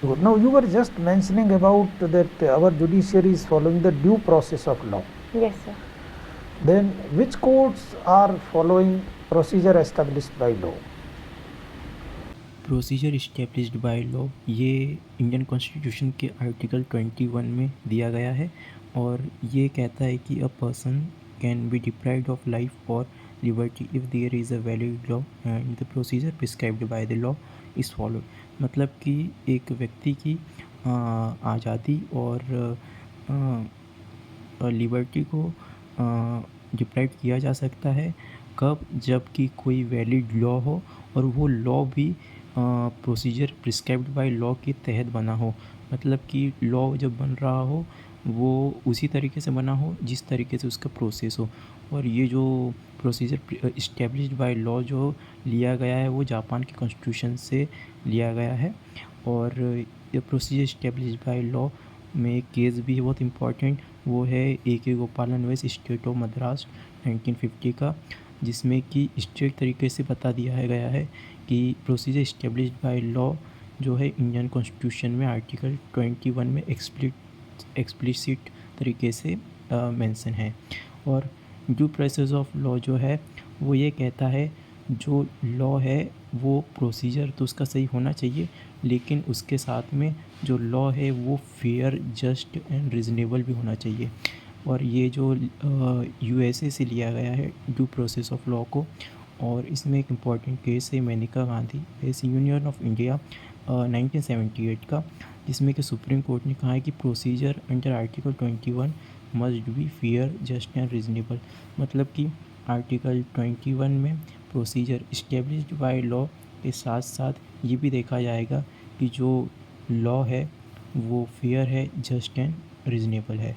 Good. Now, you were just mentioning about that our judiciary is following the due process of law. Yes, sir. Then, which courts are following procedure established by law? Procedure established by law ये Indian constitution के article 21 में दिया गया है और ये कहता है कि a person can be deprived of life और liberty if there is a valid law and the procedure prescribed by the law is followed. मतलब कि एक व्यक्ति की आज़ादी और लिबर्टी को डिप्राइव किया जा सकता है कब, जबकि कोई वैलिड लॉ हो और वो लॉ भी प्रोसीजर प्रिस्क्राइब्ड बाय लॉ के तहत बना हो। मतलब कि लॉ जब बन रहा हो वो उसी तरीके से बना हो जिस तरीके से उसका प्रोसेस हो। और ये जो प्रोसीजर इस्टेब्लिश्ड बाय लॉ जो लिया गया है वो जापान के कॉन्स्टिट्यूशन से लिया गया है। और ये प्रोसीजर इस्टेब्लिश्ड बाय लॉ में एक केस भी है बहुत इम्पॉर्टेंट, वो है A.K. गोपालन वर्स स्टेट ऑफ मद्रास 1950 का, जिसमें कि स्ट्रिक्ट तरीके से बता दिया गया है कि प्रोसीजर इस्टेब्लिश्ड बाय लॉ जो है इंडियन कॉन्स्टिट्यूशन में आर्टिकल 21 में एक्सप्लिसिट तरीके से मेंशन है। और ड्यू प्रोसेस ऑफ लॉ जो है वो ये कहता है जो लॉ है वो प्रोसीजर तो उसका सही होना चाहिए, लेकिन उसके साथ में जो लॉ है वो फेयर, जस्ट एंड रीज़नेबल भी होना चाहिए। और ये जो USA से लिया गया है ड्यू प्रोसेस ऑफ लॉ को। और इसमें एक इम्पॉर्टेंट केस है Maneka Gandhi versus union of India 1978 का, जिसमें कि सुप्रीम कोर्ट ने कहा है कि procedure under article 21 must be fair, just and reasonable. मतलब कि आर्टिकल 21 में प्रोसीजर इस्टेब्लिश्ड बाय लॉ के साथ साथ ये भी देखा जाएगा कि जो लॉ है वो फेयर है, जस्ट एंड रीज़नेबल है।